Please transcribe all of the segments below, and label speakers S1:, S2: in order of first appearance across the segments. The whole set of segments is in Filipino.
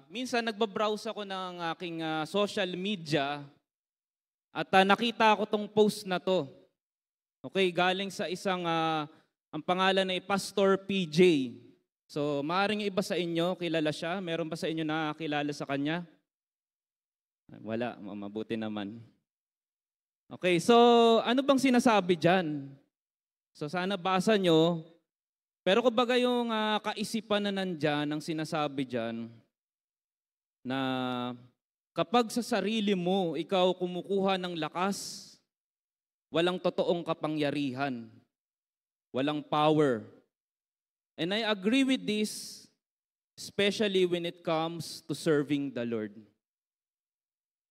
S1: Minsan nagbabrowse ako ng aking social media at nakita ko tong post na to. Okay, galing sa isang, ang pangalan ay Pastor PJ. So, maaaring iba sa inyo, kilala siya. Meron ba sa inyo na kilala sa kanya? Wala, mabuti naman. Okay, so ano bang sinasabi dyan? So, sana basa nyo. Pero kumbaga yung kaisipan na nandyan, ang sinasabi dyan, na kapag sa sarili mo, ikaw kumukuha ng lakas, walang totoong kapangyarihan, walang power. And I agree with this, especially when it comes to serving the Lord.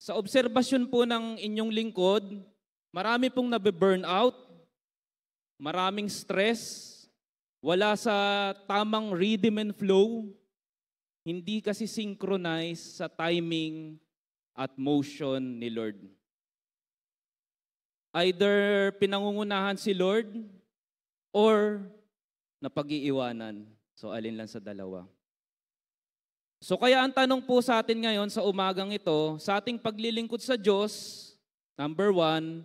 S1: Sa obserbasyon po ng inyong lingkod, marami pong nabe-burn out, maraming stress, wala sa tamang rhythm and flow, hindi kasi synchronize sa timing at motion ni Lord. Either pinangungunahan si Lord or napag-iiwanan. So alin lang sa dalawa. So kaya ang tanong po sa atin ngayon sa umagang ito, sa ating paglilingkod sa Diyos, number 1,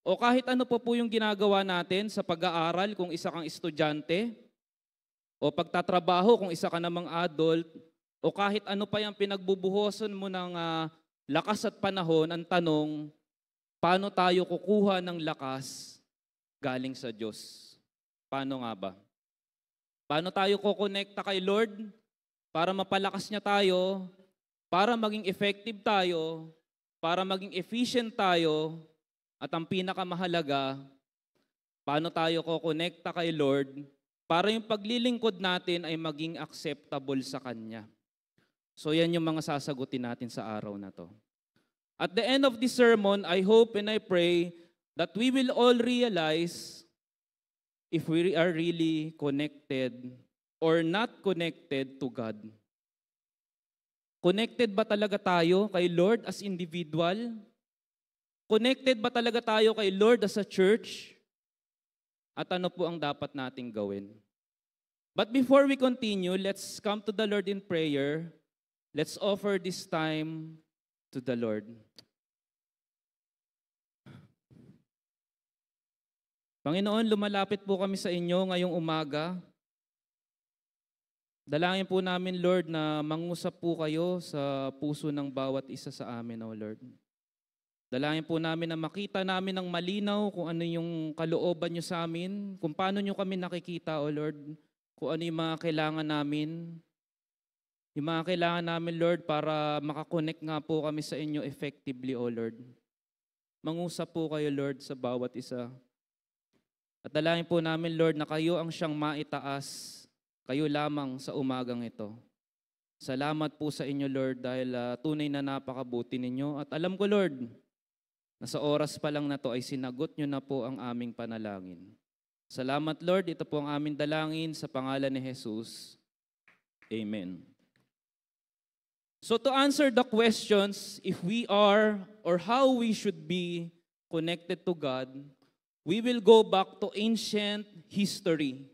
S1: o kahit ano po yung ginagawa natin sa pag-aaral kung isa kang estudyante, o pagtatrabaho kung isa ka namang adult, o kahit ano pa yung pinagbubuhosan mo ng lakas at panahon, ang tanong, paano tayo kukuha ng lakas galing sa Diyos? Paano nga ba? Paano tayo kukonekta kay Lord para mapalakas niya tayo, para maging effective tayo, para maging efficient tayo, at ang pinakamahalaga, paano tayo kukonekta kay Lord para yung paglilingkod natin ay maging acceptable sa Kanya. So yan yung mga sasagutin natin sa araw na to. At the end of this sermon, I hope and I pray that we will all realize if we are really connected or not connected to God. Connected ba talaga tayo kay Lord as individual? Connected ba talaga tayo kay Lord as a church? At ano po ang dapat nating gawin? But before we continue, let's come to the Lord in prayer. Let's offer this time to the Lord. Panginoon, lumalapit po kami sa inyo ngayong umaga. Dalangin po namin, Lord, na mangusap po kayo sa puso ng bawat isa sa amin, O Lord. Dalangin po namin na makita namin ng malinaw kung ano yung kalooban nyo sa amin, kung paano nyo kami nakikita, O Lord, kung ano yung mga kailangan namin. Yung mga kailangan namin, Lord, para makakonect nga po kami sa inyo effectively, O Lord. Mangusap po kayo, Lord, sa bawat isa. At dalangin po namin, Lord, na kayo ang siyang maitaas, kayo lamang sa umagang ito. Salamat po sa inyo, Lord, dahil tunay na napakabuti ninyo. At alam ko, Lord, na sa oras pa lang na to ay sinagot nyo na po ang aming panalangin. Salamat, Lord, ito po ang aming dalangin sa pangalan ni Jesus. Amen. So to answer the questions, if we are or how we should be connected to God, we will go back to ancient history,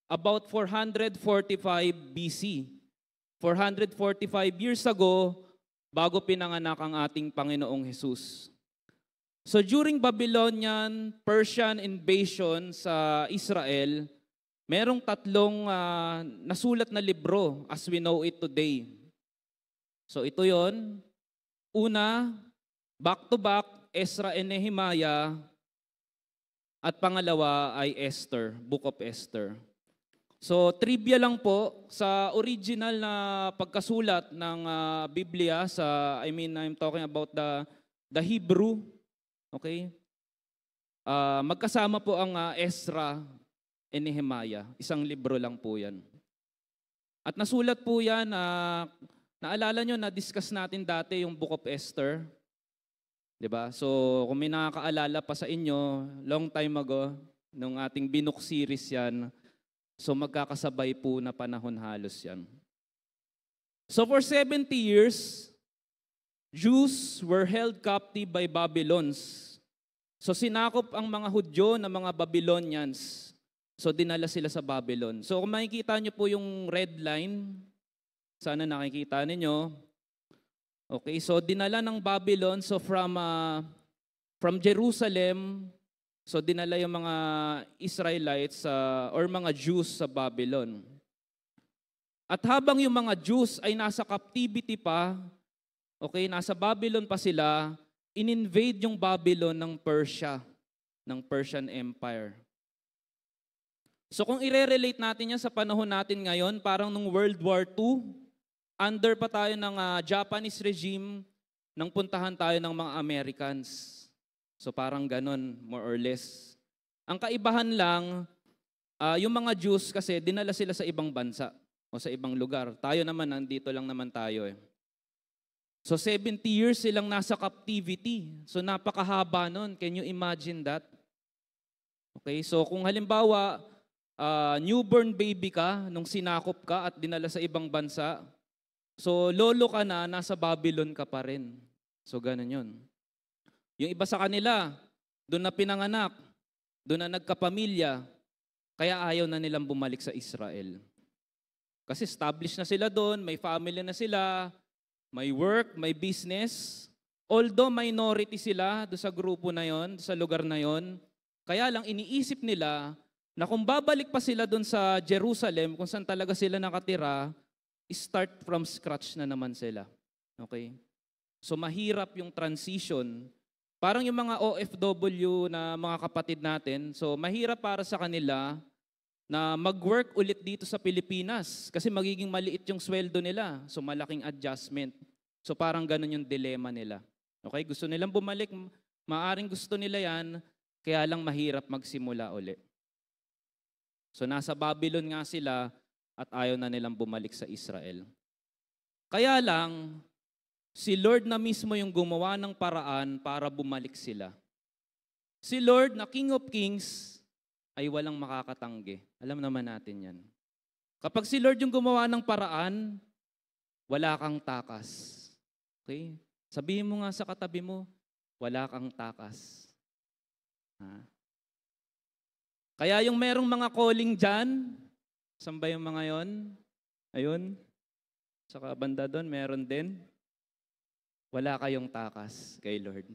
S1: about 445 BC. 445 years ago, bago pinanganak ang ating Panginoong Jesus. So during Babylonian, Persian invasion sa Israel, merong tatlong nasulat na libro as we know it today. So ito yon. Una, back-to-back, Ezra and Nehemiah. At pangalawa ay Esther, Book of Esther. So trivia lang po, sa original na pagkasulat ng Biblia, I'm talking about the Hebrew, okay? Magkasama po ang Ezra and Nehemiah. Isang libro lang po yan. At nasulat po yan, naalala nyo, na-discuss natin dati yung Book of Esther. Diba? So, kung may nakakaalala pa sa inyo, long time ago, nung ating Binook series yan, so magkakasabay po na panahon halos yan. So, for 70 years, Jews were held captive by Babylons. So, sinakop ang mga Hudyo ng mga Babylonians. So, dinala sila sa Babylon. So, kung makikita nyo po yung red line, Sana nakikita ninyo. Okay, so dinala ng Babylon, so from Jerusalem, so dinala yung mga Israelites or mga Jews sa Babylon. At habang yung mga Jews ay nasa captivity pa, okay, nasa Babylon pa sila, in-invade yung Babylon ng Persia, ng Persian Empire. So kung i-relate natin yan sa panahon natin ngayon, parang nung World War II, under pa tayo ng Japanese regime, nang puntahan tayo ng mga Americans. So parang ganun, more or less. Ang kaibahan lang, yung mga Jews kasi dinala sila sa ibang bansa o sa ibang lugar. Tayo naman, nandito lang naman tayo eh. So 70 years silang nasa captivity. So napakahaba nun. Can you imagine that? Okay, so kung halimbawa, newborn baby ka, nung sinakop ka at dinala sa ibang bansa, so lolo ka na, nasa Babylon ka pa rin. So ganun yun. Yung iba sa kanila, doon na pinanganak, doon na nagkapamilya, kaya ayaw na nilang bumalik sa Israel. Kasi established na sila doon, may family na sila, may work, may business. Although minority sila doon sa grupo na yon, sa lugar na yon, kaya lang iniisip nila na kung babalik pa sila doon sa Jerusalem, kung saan talaga sila nakatira, start from scratch na naman sila. Okay? So mahirap yung transition. Parang yung mga OFW na mga kapatid natin, so mahirap para sa kanila na mag-work ulit dito sa Pilipinas kasi magiging maliit yung sweldo nila. So malaking adjustment. So parang ganun yung dilema nila. Okay? Gusto nilang bumalik, maaring gusto nila yan, kaya lang mahirap magsimula ulit. So nasa Babylon nga sila, at ayaw na nilang bumalik sa Israel. Kaya lang, si Lord na mismo yung gumawa ng paraan para bumalik sila. Si Lord na King of Kings ay walang makakatanggi. Alam naman natin yan. Kapag si Lord yung gumawa ng paraan, wala kang takas. Okay? Sabihin mo nga sa katabi mo, wala kang takas. Kaya yung merong mga calling dyan, saan ba yung mga yon? Ayun. Saka banda doon, meron din. Wala kayong takas kay Lord.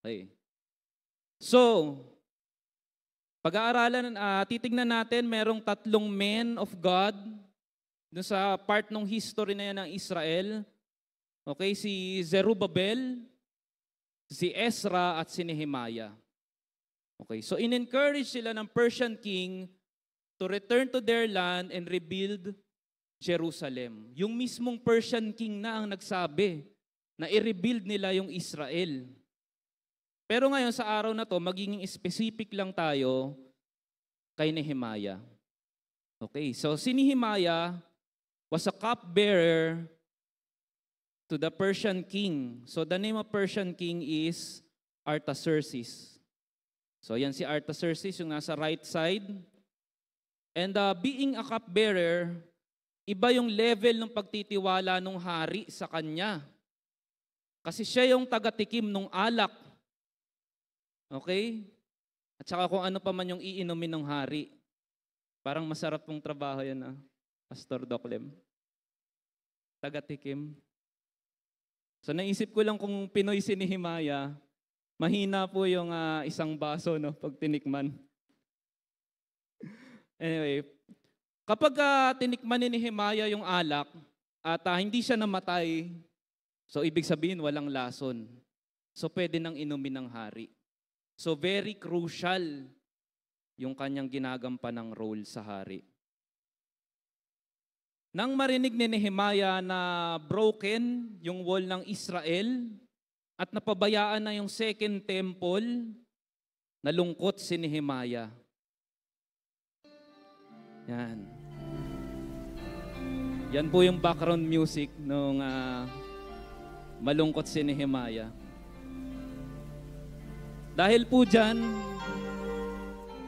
S1: Okay. So, pag-aaralan, titignan natin, merong 3 men of God doon sa part ng history na yan ng Israel. Okay, si Zerubbabel, si Ezra, at si Nehemiah. Okay, so in-encourage sila ng Persian king to return to their land and rebuild Jerusalem. Yung mismong Persian king na ang nagsabi na i-rebuild nila yung Israel. Pero ngayon sa araw na to, magiging specific lang tayo kay Nehemiah. Okay, so si Nehemiah was a cupbearer to the Persian king. So the name of Persian king is Artaxerxes. So yan si Artaxerxes, yung nasa right side. And being a cupbearer, iba yung level ng pagtitiwala ng hari sa kanya. Kasi siya yung taga-tikim ng alak. Okay? At saka kung ano pa man yung iinumin ng hari. Parang masarap pong trabaho yan, Pastor Doclem. Taga-tikim. So naisip ko lang kung Pinoy si Nehemiah, mahina po yung isang baso pag tinikman. Anyway, kapag tinikman ni Nehemiah yung alak at hindi siya namatay, so ibig sabihin walang lason. So pwede nang inumin ng hari. So very crucial yung kanyang ginagampanang role sa hari. Nang marinig ni Nehemiah na broken yung wall ng Israel at napabayaan na yung second temple, nalungkot si Nehemiah. Yan. Yan po yung background music nung malungkot si Nehemiah. Dahil po dyan,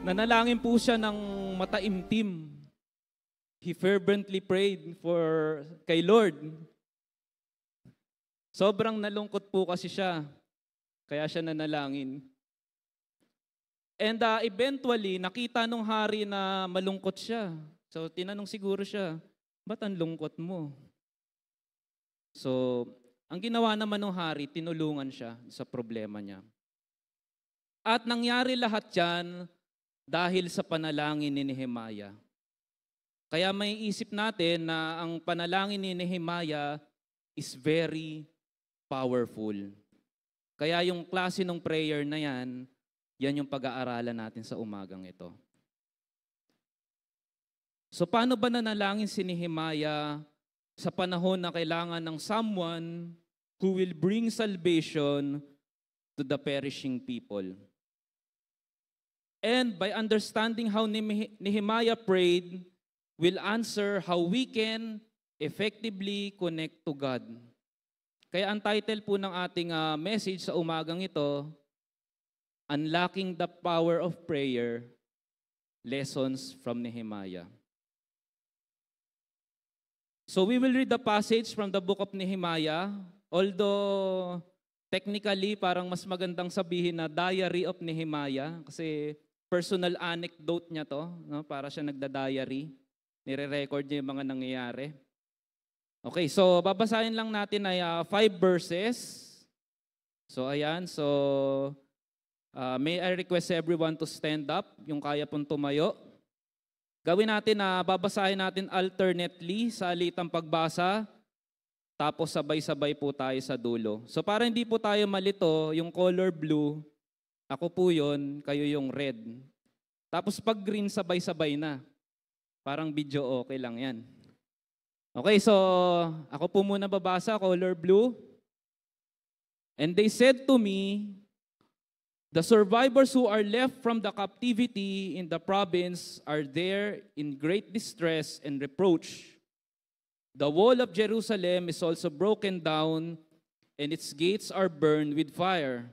S1: nanalangin po siya ng mataimtim. He fervently prayed kay Lord. Sobrang nalungkot po kasi siya, kaya siya nanalangin. And eventually, nakita nung hari na malungkot siya. So tinanong siguro siya, ba't ang lungkot mo? So, ang ginawa naman ng hari, tinulungan siya sa problema niya. At nangyari lahat yan dahil sa panalangin ni Nehemiah. Kaya may isip natin na ang panalangin ni Nehemiah is very powerful. Kaya yung klase ng prayer na yan, yan yung pag-aaralan natin sa umagang ito. So paano ba nanalangin si Nehemiah sa panahon na kailangan ng someone who will bring salvation to the perishing people? And by understanding how Nehemiah prayed, will answer how we can effectively connect to God. Kaya ang title po ng ating message sa umagang ito, Unlocking the Power of Prayer, Lessons from Nehemiah. So we will read the passage from the book of Nehemiah, although technically parang mas magandang sabihin na Diary of Nehemiah kasi personal anecdote niya to, no? Para siya nagda-diary. Nire-record niya yung mga nangyayari. Okay, so babasahin lang natin ay 5 verses. So ayan, so may I request everyone to stand up, yung kaya pong tumayo. Gawin natin na babasahin natin alternately sa alitang pagbasa, tapos sabay-sabay po tayo sa dulo. So para hindi po tayo malito, yung color blue, ako po yun, kayo yung red. Tapos pag green, sabay-sabay na. Parang video okay lang yan. Okay, so ako po muna babasa, color blue. And they said to me, the survivors who are left from the captivity in the province are there in great distress and reproach. The wall of Jerusalem is also broken down, and its gates are burned with fire.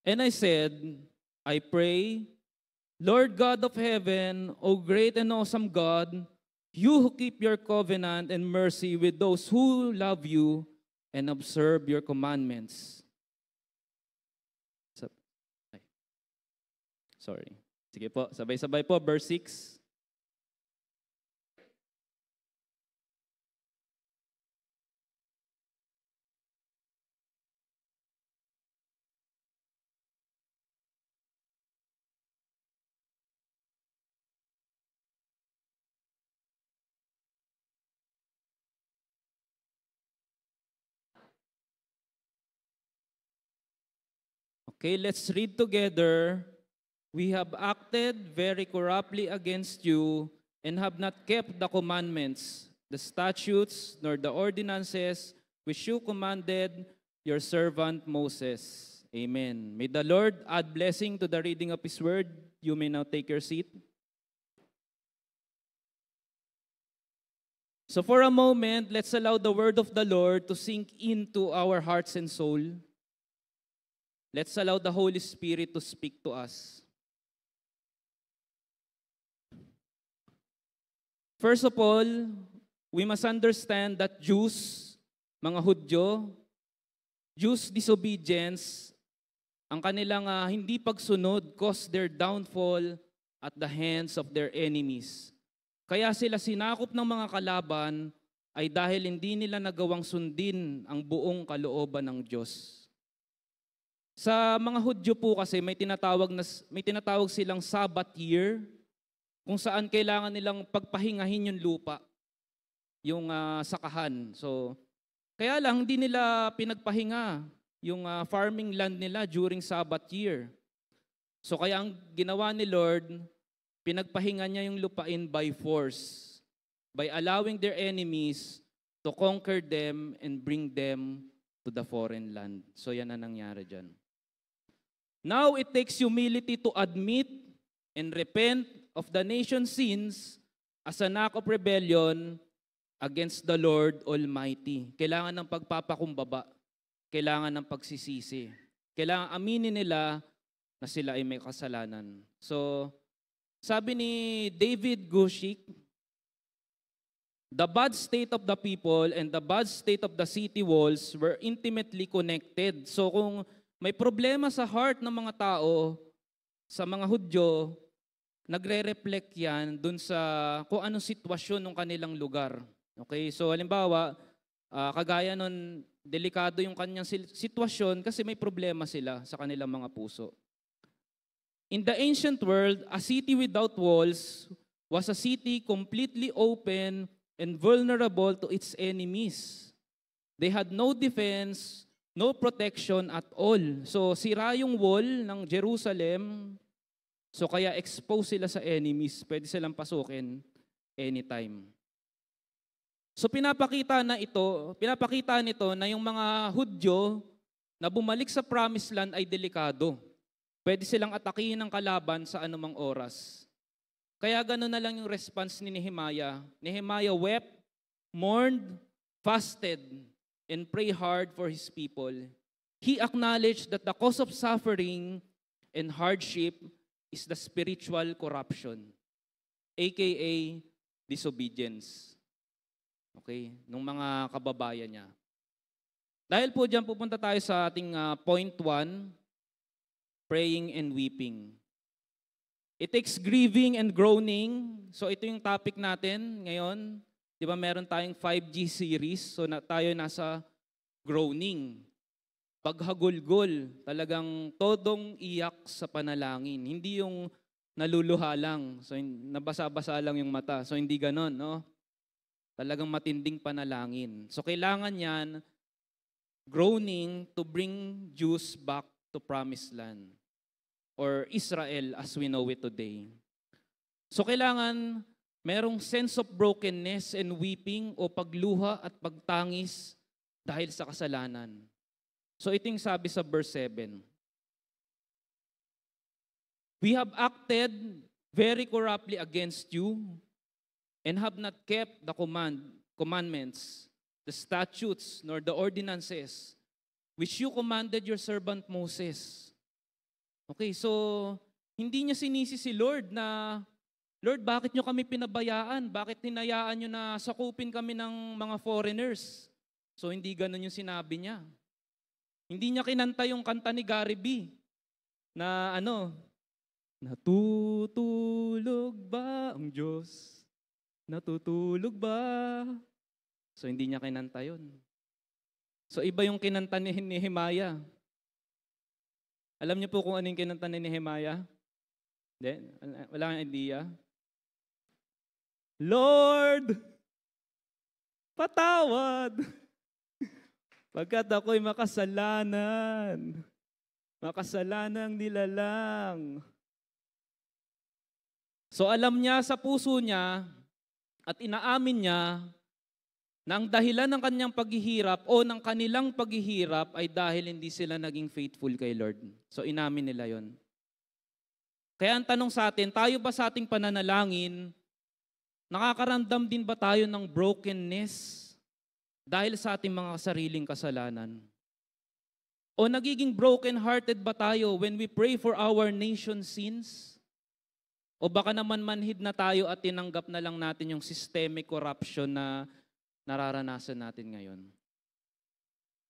S1: And I said, I pray, Lord God of heaven, O great and awesome God, you who keep your covenant and mercy with those who love you and observe your commandments. Sorry. Sige po, sabay-sabay po, verse 6. Okay, let's read together. We have acted very corruptly against you and have not kept the commandments, the statutes, nor the ordinances which you commanded your servant Moses. Amen. May the Lord add blessing to the reading of His word. You may now take your seat. So for a moment, let's allow the word of the Lord to sink into our hearts and soul. Let's allow the Holy Spirit to speak to us. First of all, we must understand that Jews, mga Hudyo, Jews' disobedience, ang kanilang hindi pagsunod caused their downfall at the hands of their enemies. Kaya sila sinakop ng mga kalaban ay dahil hindi nila nagawang sundin ang buong kalooban ng Diyos. Sa mga Hudyo po kasi may tinatawag silang Sabbath year kung saan kailangan nilang pagpahingahin yung lupa, yung sakahan. So kaya lang hindi nila pinagpahinga yung farming land nila during Sabbath year. So kaya ang ginawa ni Lord, pinagpahinga niya yung lupain by force, by allowing their enemies to conquer them and bring them to the foreign land. So yan ang nangyari dyan. Now it takes humility to admit and repent of the nation's sins as an act of rebellion against the Lord Almighty. Kailangan ng pagpapakumbaba. Kailangan ng pagsisisi. Kailangan aminin nila na sila ay may kasalanan. So, sabi ni David Gushik, The bad state of the people and the bad state of the city walls were intimately connected. So kung may problema sa heart ng mga tao, sa mga Hudyo, nagre-reflect yan dun sa kung anong sitwasyon ng kanilang lugar. Okay, so halimbawa, kagaya nun, delikado yung kanyang sitwasyon kasi may problema sila sa kanilang mga puso. In the ancient world, a city without walls was a city completely open and vulnerable to its enemies. They had no defense, no protection at all. So sira yung wall ng Jerusalem, so kaya exposed sila sa enemies. Pwede silang pasukin anytime. So pinapakita nito na yung mga Hudyo na bumalik sa Promised Land ay delikado. Pwede silang atakihin ng kalaban sa anumang oras. Kaya gano'n na lang yung response ni Nehemiah. Nehemiah wept, mourned, fasted, and prayed hard for his people. He acknowledged that the cause of suffering and hardship is the spiritual corruption, aka disobedience. Okay? Nung mga kababayan niya. Dahil po dyan, pupunta tayo sa ating point 1, praying and weeping. It takes grieving and groaning. So ito yung topic natin ngayon. Di ba meron tayong 5G series. So tayo nasa groaning. Paghagulgol. Talagang todong iyak sa panalangin. Hindi yung naluluha lang. So nabasa-basa lang yung mata. So hindi ganon, no? Talagang matinding panalangin. So kailangan yan, groaning to bring Jews back to Promised Land. Or Israel as we know it today. So kailangan merong sense of brokenness and weeping o pagluha at pagtangis dahil sa kasalanan. So ito yung sabi sa verse 7. We have acted very corruptly against you and have not kept the commandments, the statutes, nor the ordinances which you commanded your servant Moses. Okay, so hindi niya sinisi si Lord na, Lord, bakit nyo kami pinabayaan? Bakit hinayaan nyo na sakupin kami ng mga foreigners? So hindi ganun yung sinabi niya. Hindi niya kinanta yung kanta ni Gary B. Na natutulog ba ang Diyos? Natutulog ba? So hindi niya kinanta yun. So iba yung kinanta ni Nehemiah. Alam niyo po kung ano yung kinanta ni Nehemiah? Hindi? Wala kang idea? Lord, patawad! Pagkat ako'y makasalanan. Makasalanang nilalang. So alam niya sa puso niya at inaamin niya na ang dahilan ng kanyang paghihirap o ng kanilang paghihirap ay dahil hindi sila naging faithful kay Lord. So inamin nila yon. Kaya ang tanong sa atin, tayo ba sa ating pananalangin, nakakaramdam din ba tayo ng brokenness dahil sa ating mga sariling kasalanan? O nagiging broken-hearted ba tayo when we pray for our nation's sins? O baka naman manhid na tayo at tinanggap na lang natin yung systemic corruption na nararanasan natin ngayon.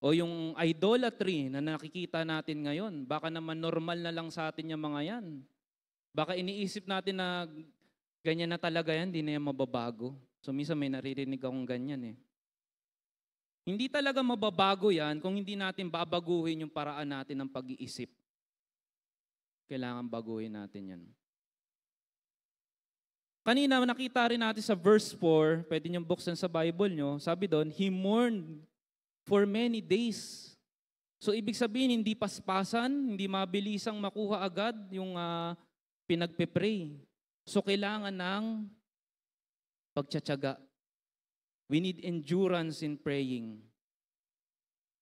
S1: O yung idolatry na nakikita natin ngayon, baka naman normal na lang sa atin yung mga yan. Baka iniisip natin na ganyan na talaga yan, di na yan mababago. So minsan may naririnig akong ganyan eh. Hindi talaga mababago yan kung hindi natin babaguhin yung paraan natin ng pag-iisip. Kailangan baguhin natin yan. Kanina nakita rin natin sa verse 4, pwede niyong buksan sa Bible nyo, sabi doon, he mourned for many days. So ibig sabihin, hindi paspasan, hindi mabilisang makuha agad yung pinagpe-pray. So kailangan ng pagtsatsaga. We need endurance in praying.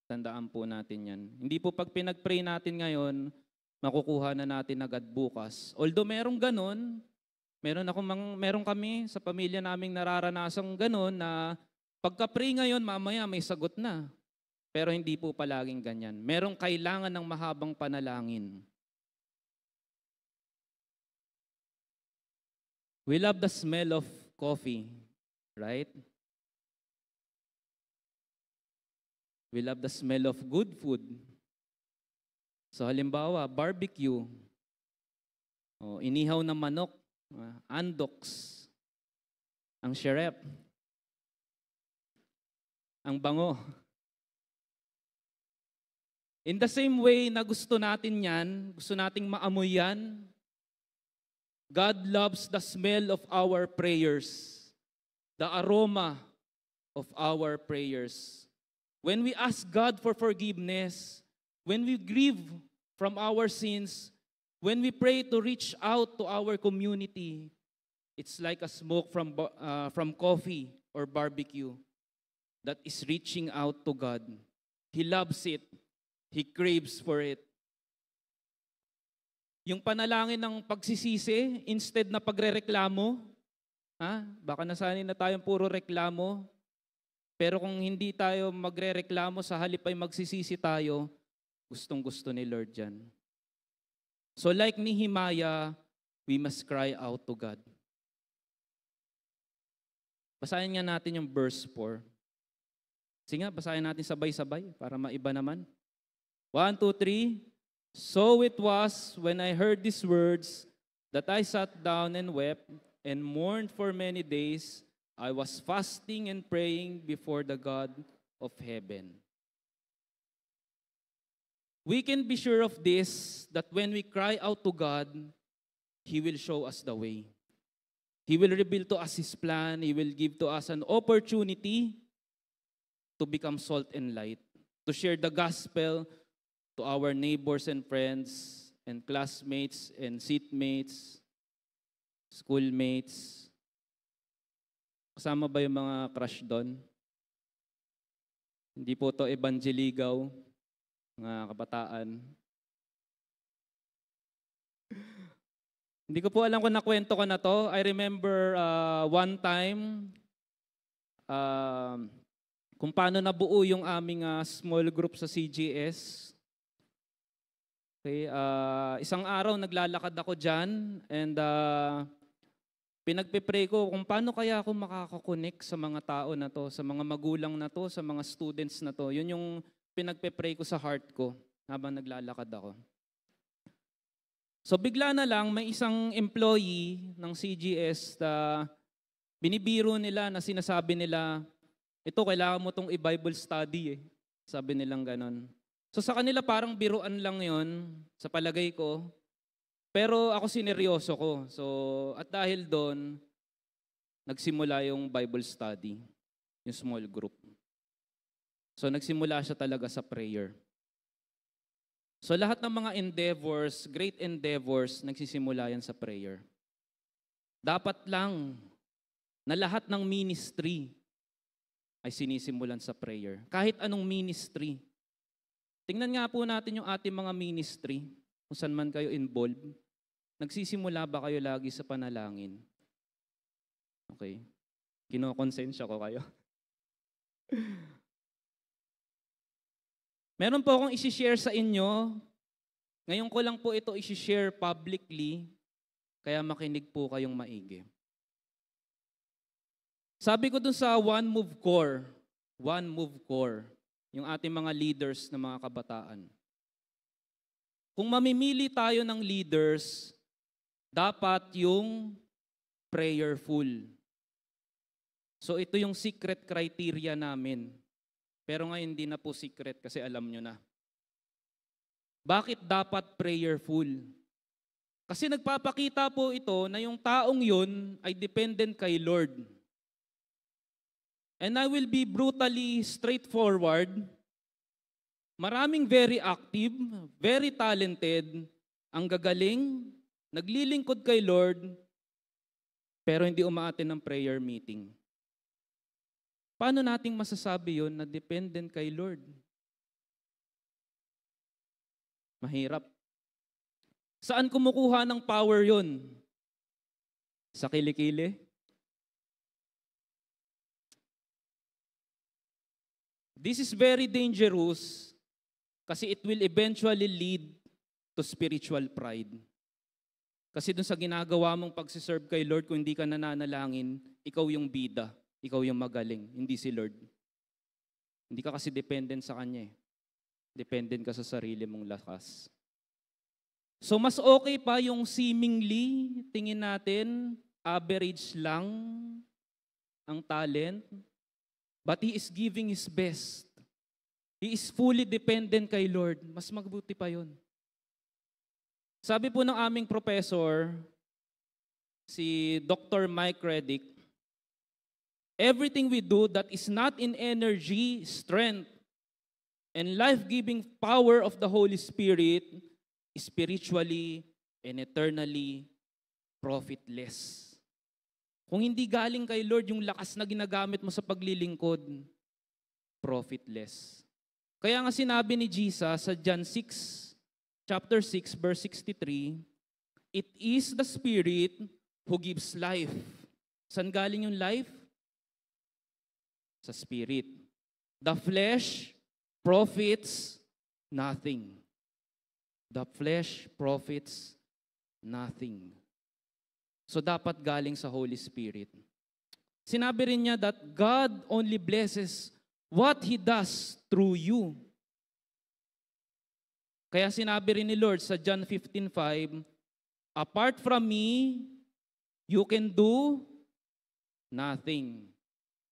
S1: Tandaan po natin yan. Hindi po pag pinag-pray natin ngayon, makukuha na natin agad bukas. Although merong ganon, meron kami sa pamilya naming nararanasang ganon na pagka-pray ngayon, mamaya may sagot na. Pero hindi po palaging ganyan. Merong kailangan ng mahabang panalangin. We love the smell of coffee, right? We love the smell of good food. So halimbawa, barbecue, inihaw na manok, andoks, ang syerep, ang bango. In the same way na gusto natin yan, gusto nating maamoy yan, God loves the smell of our prayers, the aroma of our prayers. When we ask God for forgiveness, when we grieve from our sins, when we pray to reach out to our community, it's like a smoke from coffee or barbecue that is reaching out to God. He loves it. He craves for it. Yung panalangin ng pagsisisi, instead na pagrereklamo, baka nasanay na tayong puro reklamo, pero kung hindi tayo magrereklamo, sa halip ay magsisisi tayo, gustong-gusto ni Lord yan. So like Nehemiah, we must cry out to God. Basahin nga natin yung verse 4. Sige nga, basahin natin sabay-sabay para maiba naman. 1, 2, 3. So it was when I heard these words that I sat down and wept and mourned for many days. I was fasting and praying before the God of heaven. We can be sure of this, that when we cry out to God, He will show us the way. He will reveal to us His plan. He will give to us an opportunity to become salt and light, to share the gospel to our neighbors and friends and classmates and seatmates, schoolmates. Kasama ba yung mga crush doon? Hindi po to evangelligaw, mga kabataan. Hindi ko po alam kung nakwento ko na to. I remember one time kung paano nabuo yung aming small group sa CGS. Okay, isang araw naglalakad ako dyan and pinagpe-pray ko kung paano kaya ako makakakonect sa mga tao na to, sa mga magulang na to, sa mga students na to. Yun yung pinagpe-pray ko sa heart ko habang naglalakad ako. So bigla na lang may isang employee ng CGS na binibiro nila na sinasabi nila, ito kailangan mo tong i-Bible study eh. Sabi nilang ganon. So sa kanila parang biruan lang yon sa palagay ko. Pero ako sineryoso ko. So at dahil doon, nagsimula yung Bible study, yung small group. So nagsimula siya talaga sa prayer. So lahat ng mga endeavors, great endeavors, nagsisimula yan sa prayer. Dapat lang na lahat ng ministry ay sinisimulan sa prayer. Kahit anong ministry. Tingnan nga po natin yung ating mga ministry, kung saan man kayo involved. Nagsisimula ba kayo lagi sa panalangin? Okay. Kinokonsensya ko kayo. Meron po akong isi-share sa inyo. Ngayon ko lang po ito isi-share publicly, kaya makinig po kayong maigi. Sabi ko dun sa One Move Core, yung ating mga leaders na mga kabataan. Kung mamimili tayo ng leaders, dapat yung prayerful. So ito yung secret criteria namin. Pero ngayon hindi na po secret kasi alam nyo na. Bakit dapat prayerful? Kasi nagpapakita po ito na yung taong yun ay dependent kay Lord. And I will be brutally straightforward. Maraming very active, very talented, ang gagaling, naglilingkod kay Lord, pero hindi umaattend ng prayer meeting. Paano nating masasabi yun na dependent kay Lord? Mahirap. Saan kumukuha ng power yun? Sa kilikili? This is very dangerous kasi it will eventually lead to spiritual pride. Kasi dun sa ginagawa mong pagsiserve kay Lord, kung hindi ka nananalangin, ikaw yung bida, ikaw yung magaling, hindi si Lord. Hindi ka kasi dependent sa Kanya eh. Dependent ka sa sarili mong lakas. So mas okay pa yung seemingly, tingin natin, average lang ang talent, but he is giving his best. He is fully dependent kay Lord. Mas mabuti pa yun. Sabi po ng aming professor, si Dr. Mike Reddick, everything we do that is not in energy, strength, and life-giving power of the Holy Spirit is spiritually and eternally profitless. Kung hindi galing kay Lord yung lakas na ginagamit mo sa paglilingkod, profitless. Kaya nga sinabi ni Jesus sa John 6, chapter 6, verse 63, it is the Spirit who gives life. Saan galing yung life? Sa Spirit. The flesh profits nothing. The flesh profits nothing. So dapat galing sa Holy Spirit. Sinabi rin niya that God only blesses what He does through you. Kaya sinabi rin ni Lord sa John 15:5, apart from me, you can do nothing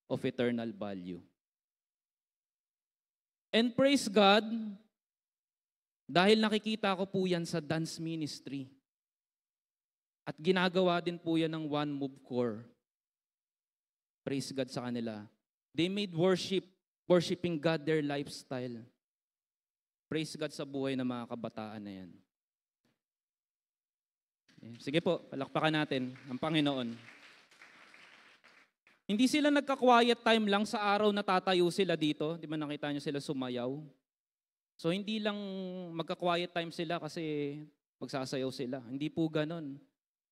S1: of eternal value. And praise God, dahil nakikita ko po yan sa dance ministry. At ginagawa din po yan ng One Move Core. Praise God sa kanila. They made worshiping God their lifestyle. Praise God sa buhay ng mga kabataan na yan. Sige po, palakpakan natin ang Panginoon. Hindi sila nagka-quiet time lang sa araw na tatayo sila dito. Di ba nakita nyo sila sumayaw? So hindi lang magka-quiet time sila kasi magsasayaw sila. Hindi po ganon.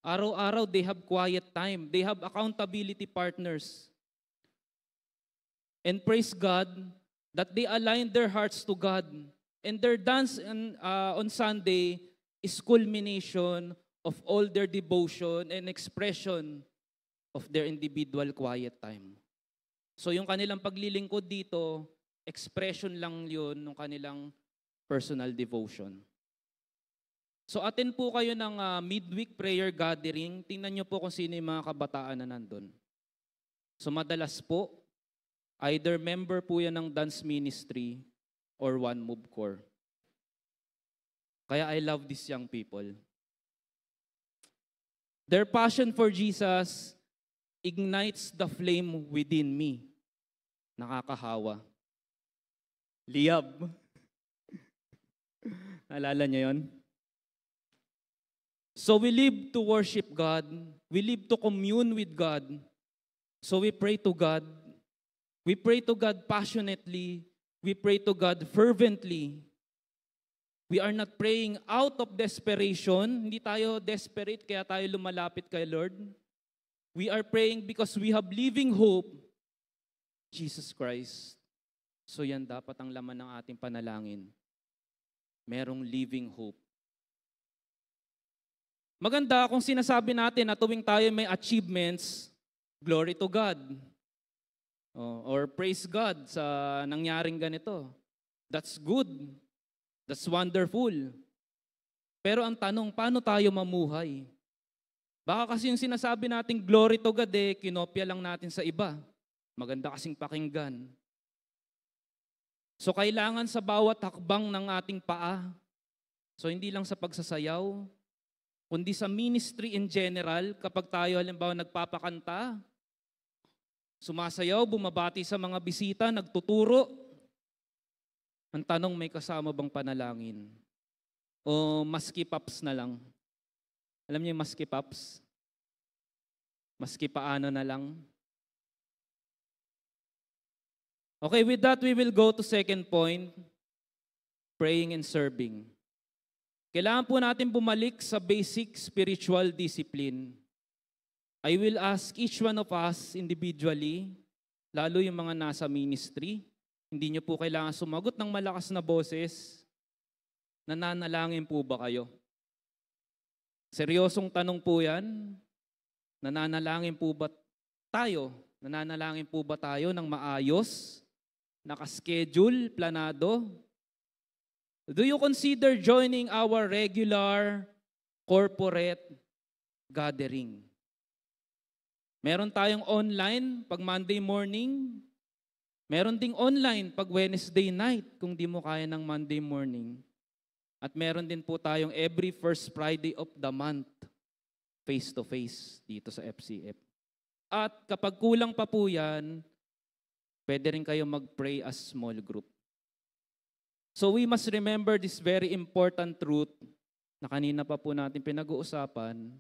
S1: Araw-araw they have quiet time. They have accountability partners. And praise God that they align their hearts to God. And their dance on Sunday is culmination of all their devotion and expression of their individual quiet time. So yung kanilang paglilingkod dito, expression lang yun ng kanilang personal devotion. So attend po kayo ng midweek prayer gathering. Tingnan nyo po kung sino yung mga kabataan na nandun. So madalas po, either member po yan ng dance ministry or One Move Core. Kaya I love these young people. Their passion for Jesus ignites the flame within me. Nakakahawa. Liyab. Naalala niyo yon? So we live to worship God. We live to commune with God. So we pray to God. We pray to God passionately. We pray to God fervently. We are not praying out of desperation. Hindi tayo desperate kaya tayo lumalapit kay Lord. We are praying because we have living hope, Jesus Christ. So yan dapat ang laman ng ating panalangin. Merong living hope. Maganda kung sinasabi natin na tuwing tayo may achievements, glory to God. Or praise God sa nangyaring ganito. That's good. That's wonderful. Pero ang tanong, paano tayo mamuhay? Baka kasi yung sinasabi nating glory to God kinopya lang natin sa iba. Maganda kasing pakinggan. So kailangan sa bawat hakbang ng ating paa, so hindi lang sa pagsasayaw, kundi sa ministry in general, kapag tayo halimbawa nagpapakanta, sumasayaw, bumabati sa mga bisita, nagtuturo, ang tanong, may kasama bang panalangin? O maski pops na lang? Alam niyo yung maski pops? Maski paano na lang? Okay, with that, we will go to second point, praying and serving. Kailangan po natin bumalik sa basic spiritual discipline. I will ask each one of us individually, lalo yung mga nasa ministry, hindi nyo po kailangan sumagot ng malakas na boses, nananalangin po ba kayo? Seryosong tanong po yan. Nananalangin po ba tayo? Nananalangin po ba tayo ng maayos? nakaschedule, planado? Do you consider joining our regular corporate gathering? Meron tayong online pag Monday morning. Meron ding online pag Wednesday night kung di mo kaya ng Monday morning. At meron din po tayong every first Friday of the month, face-to-face dito sa FCF. At kapag kulang pa po yan, pwede rin kayo mag-pray as small group. So we must remember this very important truth na kanina pa po natin pinag-uusapan.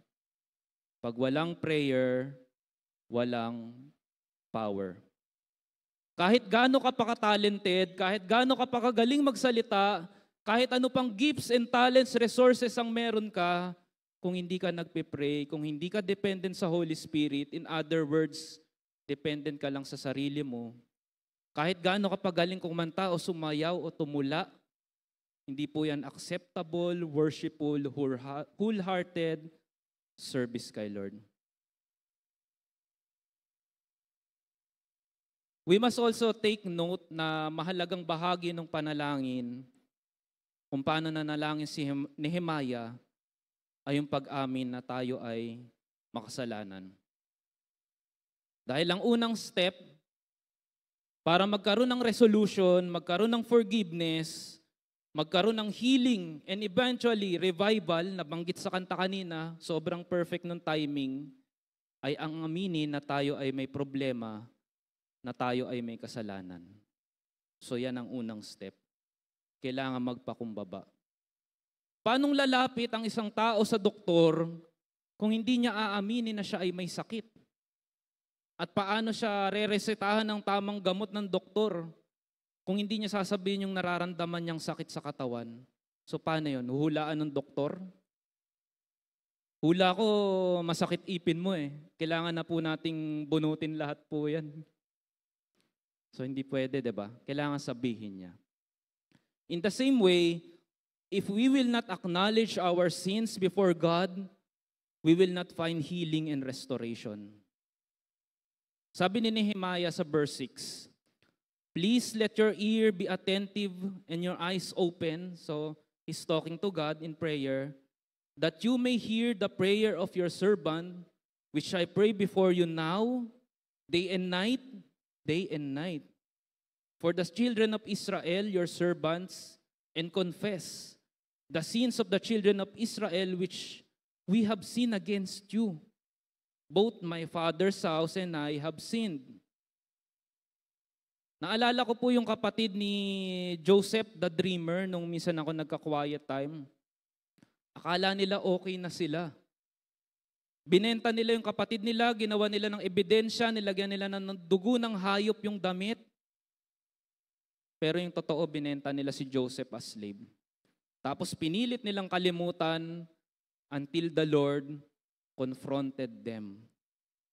S1: Pag walang prayer, walang power. Kahit gaano ka pa ka-talented, kahit gaano ka pa kagaling magsalita, kahit ano pang gifts and talents, resources ang meron ka, kung hindi ka nagpe-pray, kung hindi ka dependent sa Holy Spirit, in other words, dependent ka lang sa sarili mo, kahit gaano ka pagaling kumanta o sumayaw o tumula, hindi po yan acceptable, worshipful, wholehearted service kay Lord. We must also take note na mahalagang bahagi ng panalangin kung paano nanalangin si Nehemiah ay yung pag-amin na tayo ay makasalanan. Dahil ang unang step para magkaroon ng resolution, magkaroon ng forgiveness, magkaroon ng healing, and eventually revival, nabanggit sa kanta kanina, sobrang perfect ng timing, ay ang aminin na tayo ay may problema, na tayo ay may kasalanan. So yan ang unang step. Kailangan magpakumbaba. Paanong lalapit ang isang tao sa doktor kung hindi niya aaminin na siya ay may sakit? At paano siya re-resetahan ng tamang gamot ng doktor kung hindi niya sasabihin yung nararamdaman niyang sakit sa katawan? So paano yun? Huhulaan ng doktor? Hula ko, masakit ipin mo eh. Kailangan na po nating bunutin lahat po yan. So hindi pwede, diba? Kailangan sabihin niya. In the same way, if we will not acknowledge our sins before God, we will not find healing and restoration. Sabi ni Nehemiah sa verse 6, please let your ear be attentive and your eyes open. So he's talking to God in prayer, that you may hear the prayer of your servant, which I pray before you now, day and night, for the children of Israel, your servants, and confess the sins of the children of Israel which we have sinned against you. Both my father's house and I have sinned. Naalala ko po yung kapatid ni Joseph the Dreamer nung minsan ako nagka-quiet time. Akala nila okay na sila. Binenta nila yung kapatid nila, ginawa nila ng ebidensya, nilagyan nila ng dugo ng hayop yung damit. Pero yung totoo, binenta nila si Joseph as slave. Tapos pinilit nilang kalimutan until the Lord confronted them.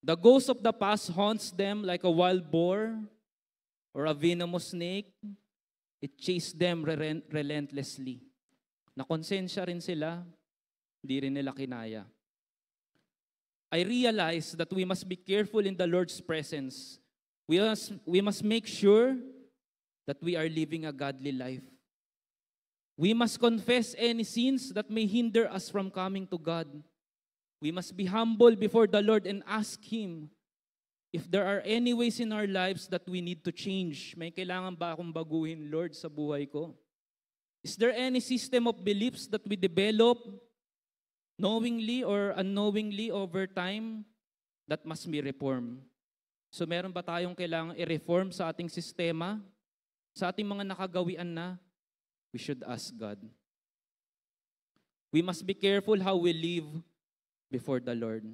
S1: The ghost of the past haunts them like a wild boar or a venomous snake. It chased them relentlessly. Nakonsensya rin sila, hindi rin nila kinaya. I realize that we must be careful in the Lord's presence. We must make sure that we are living a godly life. We must confess any sins that may hinder us from coming to God. We must be humble before the Lord and ask Him if there are any ways in our lives that we need to change. May kailangan ba akong baguhin, Lord, sa buhay ko? Is there any system of beliefs that we develop knowingly or unknowingly over time that must be reformed? So meron ba tayong kailangang i-reform sa ating sistema? Sa ating mga nakagawian na? We should ask God. We must be careful how we live before the Lord.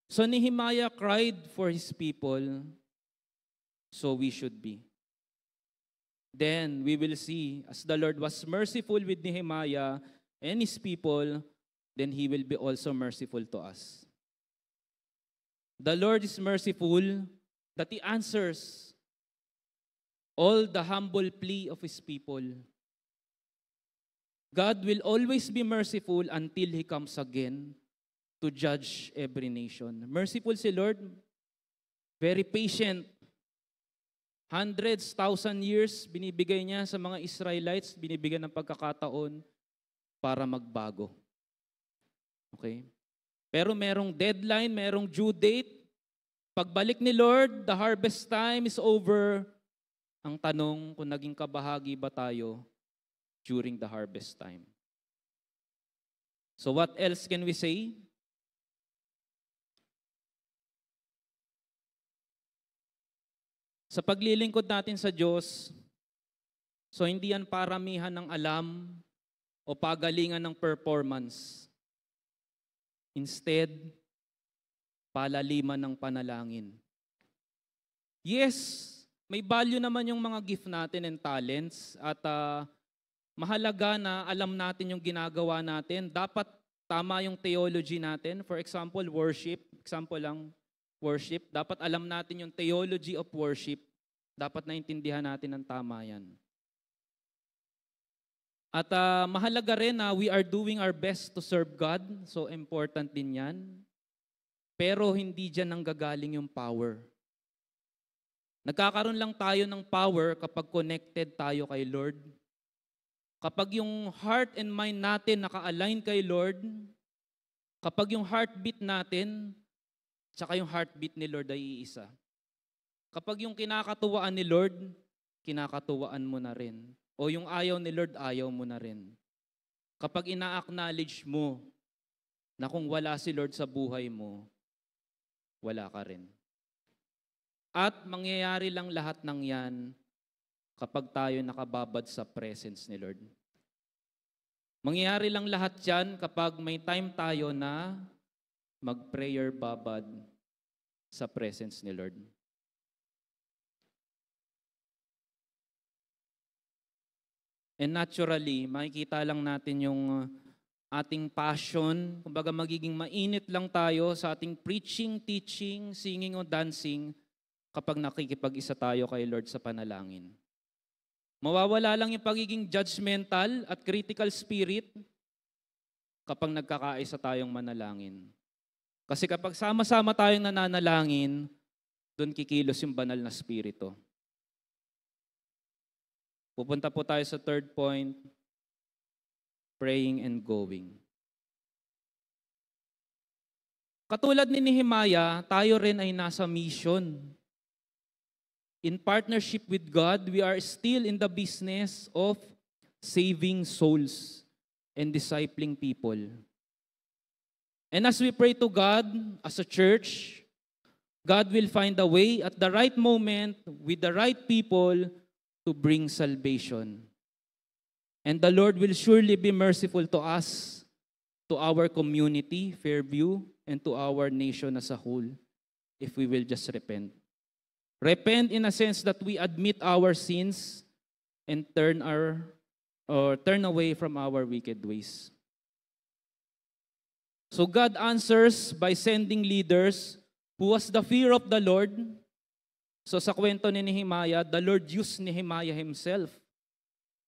S1: So Nehemiah cried for his people, so we should be. Then we will see, as the Lord was merciful with Nehemiah and his people, then He will be also merciful to us. The Lord is merciful that He answers all the humble plea of His people. God will always be merciful until He comes again to judge every nation. Merciful si Lord, very patient. Hundreds, thousand years, binibigay niya sa mga Israelites, binibigyan ng pagkakataon para magbago. Okay? Pero merong deadline, merong due date. Pagbalik ni Lord, the harvest time is over. Ang tanong kung naging kabahagi ba tayo during the harvest time. So what else can we say? Sa paglilingkod natin sa Diyos, so hindi yan paramihan ng alam o pagalingan ng performance. Instead, palaliman ng panalangin. Yes, may value naman yung mga gift natin and talents at mahalaga na alam natin yung ginagawa natin. Dapat tama yung theology natin. For example, worship. Example lang, worship. Dapat alam natin yung theology of worship. Dapat naintindihan natin ang tama yan. At mahalaga rin na we are doing our best to serve God. So important din yan. Pero hindi dyan nanggagaling yung power. Nagkakaroon lang tayo ng power kapag connected tayo kay Lord. Kapag yung heart and mind natin naka-align kay Lord, kapag yung heartbeat natin, tsaka yung heartbeat ni Lord ay iisa. Kapag yung kinakatuwaan ni Lord, kinakatuwaan mo na rin. O yung ayaw ni Lord, ayaw mo na rin. Kapag ina-acknowledge mo na kung wala si Lord sa buhay mo, wala ka rin. At mangyayari lang lahat ng yan kapag tayo nakababad sa presence ni Lord. Mangyayari lang lahat yan kapag may time tayo na mag-prayer babad sa presence ni Lord. And naturally, makikita lang natin yung ating passion, kumbaga magiging mainit lang tayo sa ating preaching, teaching, singing o dancing kapag nakikipag-isa tayo kay Lord sa panalangin. Mawawala lang yung pagiging judgmental at critical spirit kapag nagkakaisa tayong manalangin. Kasi kapag sama-sama tayong nananalangin, doon kikilos yung banal na spirito. Pupunta po tayo sa third point, praying and going. Katulad ni Nehemiah, tayo rin ay nasa mission. In partnership with God, we are still in the business of saving souls and discipling people. And as we pray to God as a church, God will find a way at the right moment with the right people to bring salvation. And the Lord will surely be merciful to us, to our community, Fairview, and to our nation as a whole, if we will just repent. Repent in a sense that we admit our sins and turn away from our wicked ways. So God answers by sending leaders who has the fear of the Lord. So sa kwento ni Nehemiah, the Lord used Nehemiah himself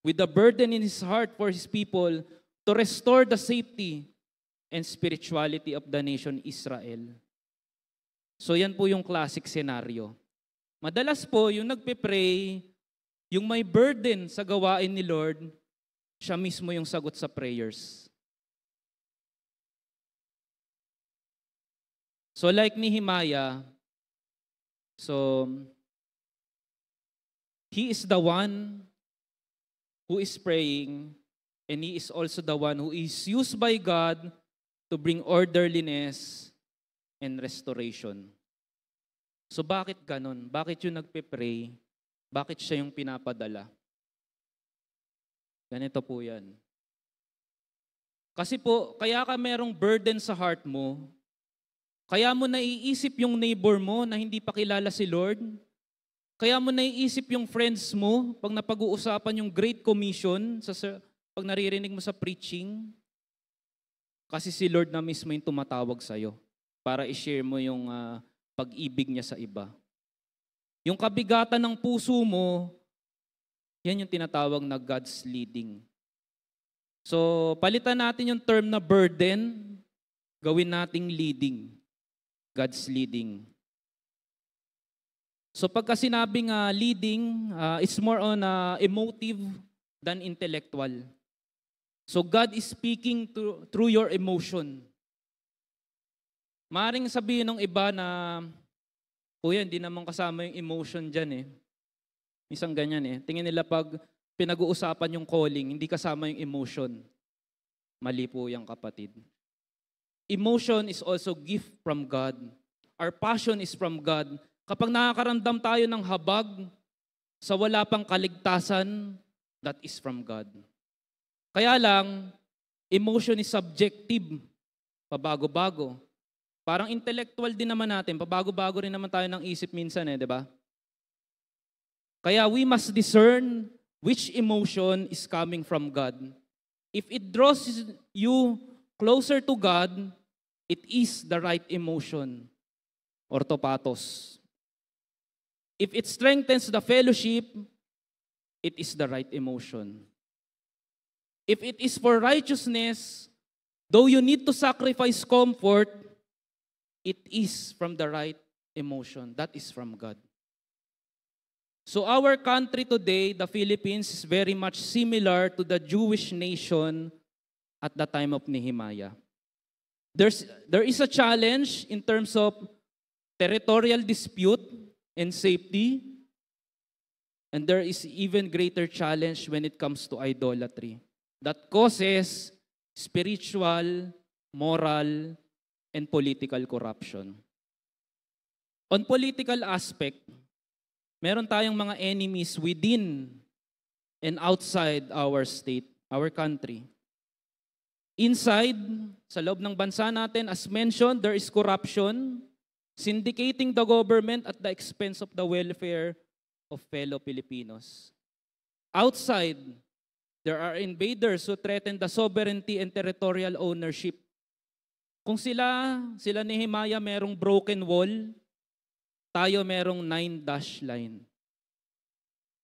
S1: with a burden in his heart for his people to restore the safety and spirituality of the nation Israel. So yan po yung classic scenario. Madalas po, yung nagpe-pray, yung may burden sa gawain ni Lord, siya mismo yung sagot sa prayers. So like Nehemiah, so he is the one who is praying, and he is also the one who is used by God to bring orderliness and restoration. So bakit ganun? Bakit yung nagpe-pray? Bakit siya yung pinapadala? Ganito po yan. Kasi po, kaya ka merong burden sa heart mo, kaya mo naiisip yung neighbor mo na hindi pa kilala si Lord, kaya mo naiisip yung friends mo pag napag-uusapan yung Great Commission, pag naririnig mo sa preaching, kasi si Lord na mismo yung tumatawag sa'yo para i-share mo yung pag-ibig niya sa iba. Yung kabigatan ng puso mo, yan yung tinatawag na God's leading. So, palitan natin yung term na burden, gawin nating leading. God's leading. So pagka sinabing leading, it's more on emotive than intellectual. So God is speaking through your emotion. Maaring sabihin ng iba na, kuya, hindi naman kasama yung emotion dyan eh. Isang ganyan eh. Tingin nila pag pinag-uusapan yung calling, hindi kasama yung emotion. Mali po yung kapatid. Emotion is also gift from God. Our passion is from God. Kapag nakakaramdam tayo ng habag sa wala pang kaligtasan, that is from God. Kaya lang, emotion is subjective, pabago-bago. Parang intellectual din naman natin, pabago-bago rin naman tayo ng isip minsan di ba? Kaya we must discern which emotion is coming from God. If it draws you closer to God, it is the right emotion, orthopathos. If it strengthens the fellowship, it is the right emotion. If it is for righteousness, though you need to sacrifice comfort, it is from the right emotion. That is from God. So our country today, the Philippines, is very much similar to the Jewish nation at the time of Nehemiah. There is a challenge in terms of territorial dispute and safety, and there is even greater challenge when it comes to idolatry that causes spiritual, moral, and political corruption. On political aspect, meron tayong mga enemies within and outside our state, our country. Inside, sa loob ng bansa natin, as mentioned, there is corruption, syndicating the government at the expense of the welfare of fellow Filipinos. Outside, there are invaders who threaten the sovereignty and territorial ownership. Kung sila Nehemiah merong broken wall, tayo merong 9-dash line.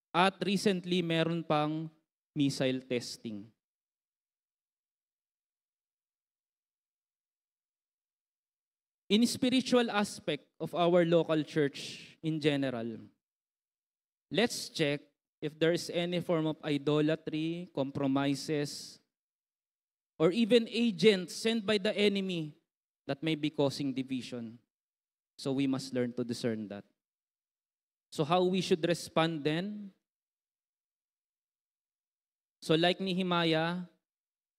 S1: At recently, meron pang missile testing. In spiritual aspect of our local church in general, let's check if there is any form of idolatry, compromises, or even agents sent by the enemy that may be causing division. So we must learn to discern that. So how we should respond then? So like Nehemiah,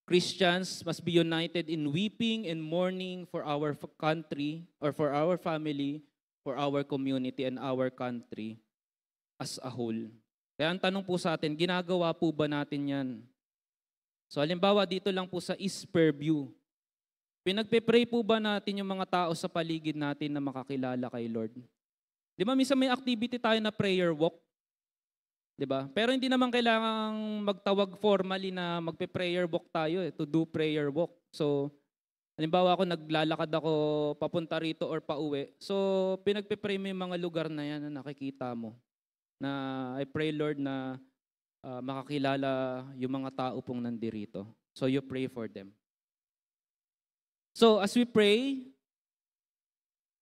S1: Christians must be united in weeping and mourning for our country or for our family, for our community and our country as a whole. Kaya ang tanong po sa atin, ginagawa po ba natin yan? So halimbawa dito lang po sa East Fairview, pinagpe-pray po ba natin yung mga tao sa paligid natin na makakilala kay Lord? Di ba minsan may activity tayo na prayer walk? Di ba? Pero hindi naman kailangang magtawag formally na magpe-prayer walk tayo to do prayer walk. So, halimbawa ako naglalakad ako papunta rito or pauwi. So, pinagpe-pray mo yung mga lugar na yan na nakikita mo. Na I pray Lord na makakilala yung mga tao pong nandirito. So, you pray for them. So, as we pray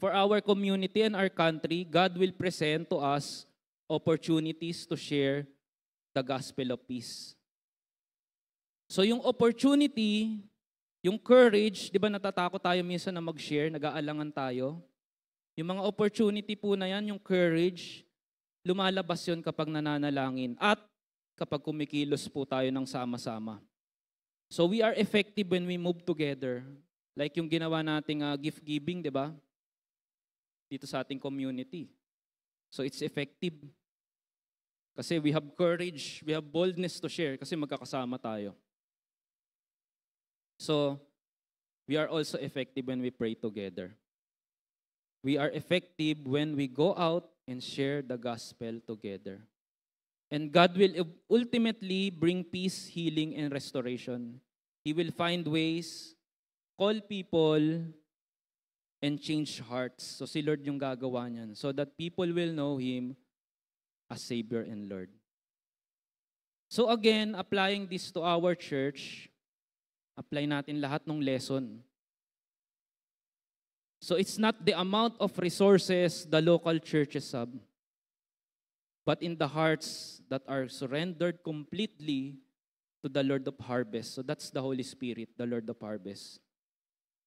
S1: for our community and our country, God will present to us opportunities to share the gospel of peace. So yung opportunity, yung courage, di ba natatakot tayo minsan na mag-share, nag-aalangan tayo. Yung mga opportunity po na yan, yung courage, lumalabas yun kapag nananalangin at kapag kumikilos po tayo ng sama-sama. So we are effective when we move together. Like yung ginawa nating gift giving, di ba? Dito sa ating community. So it's effective. Kasi we have courage, we have boldness to share kasi magkakasama tayo. So we are also effective when we pray together. We are effective when we go out and share the gospel together. And God will ultimately bring peace, healing, and restoration. He will find ways, call people, and change hearts. So si Lord yung gagawa niyan so that people will know Him as Savior and Lord. So again, applying this to our church, apply natin lahat ng lesson. So it's not the amount of resources the local churches have. but in the hearts that are surrendered completely to the Lord of harvest. So that's the Holy Spirit, the Lord of harvest.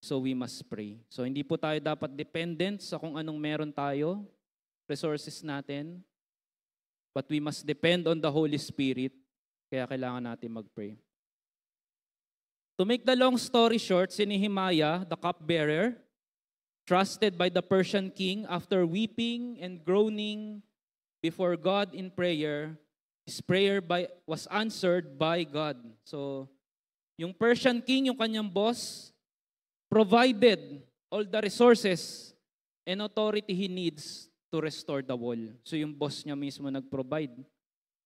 S1: So we must pray. So hindi po tayo dapat dependent sa kung anong meron tayo, resources natin, but we must depend on the Holy Spirit, kaya kailangan natin mag-pray. To make the long story short, si Nehemiah, the cupbearer, trusted by the Persian king, after weeping and groaning before God in prayer, his prayer was answered by God. So, yung Persian king, yung kanyang boss, provided all the resources and authority he needs to restore the wall. So, yung boss niya mismo nag-provide,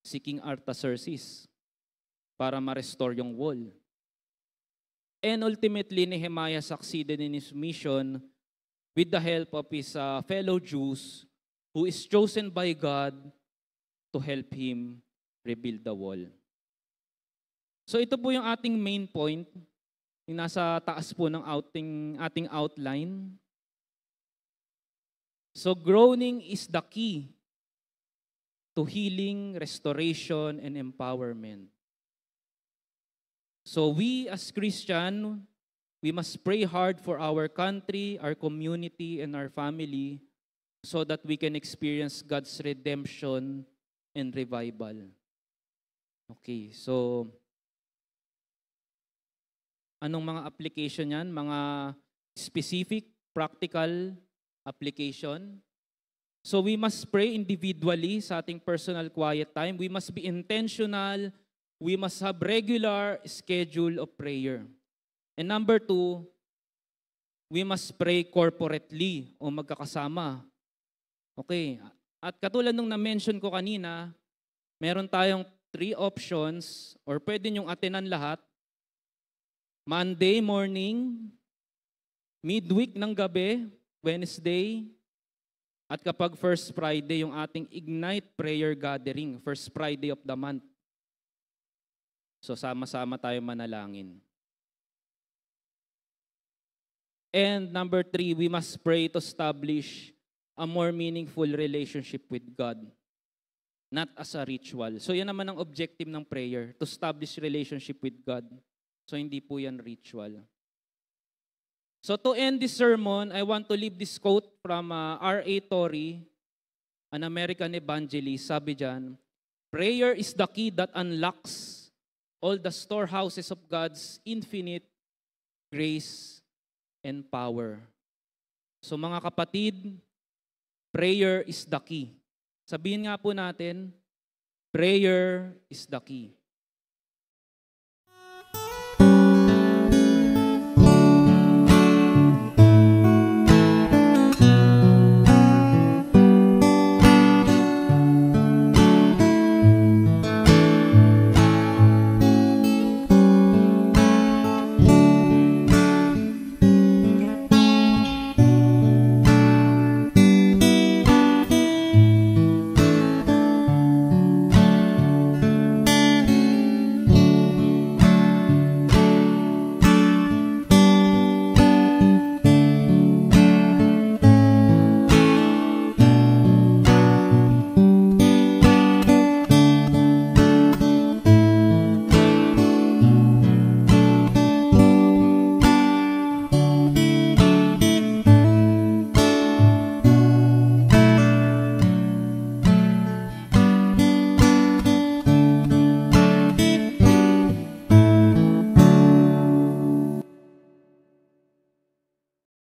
S1: si King Artaxerxes, para ma-restore yung wall. And ultimately, Nehemiah succeeded in his mission with the help of his fellow Jews who is chosen by God to help him rebuild the wall. So ito po yung ating main point, yung nasa taas po ng ating outline. So groaning is the key to healing, restoration, and empowerment. So we as Christian, we must pray hard for our country, our community, and our family so that we can experience God's redemption and revival. Okay, so anong mga application yan? Mga specific, practical application. So we must pray individually sa ating personal quiet time. We must be intentional. We must have regular schedule of prayer. And number 2, we must pray corporately o magkakasama. Okay. At katulad nung na-mention ko kanina, meron tayong 3 options or pwede nyong attenan lahat. Monday morning, midweek ng gabi, Wednesday, at kapag first Friday, yung ating Ignite Prayer Gathering, first Friday of the month. So sama-sama tayo manalangin. And number 3, we must pray to establish a more meaningful relationship with God, not as a ritual. So yan naman ang objective ng prayer, to establish relationship with God. So hindi po yan ritual. So to end this sermon, I want to leave this quote from R.A. Torrey, an American evangelist. Sabi dyan, prayer is the key that unlocks all the storehouses of God's infinite grace and power. So mga kapatid, prayer is the key. Sabihin nga po natin, prayer is the key.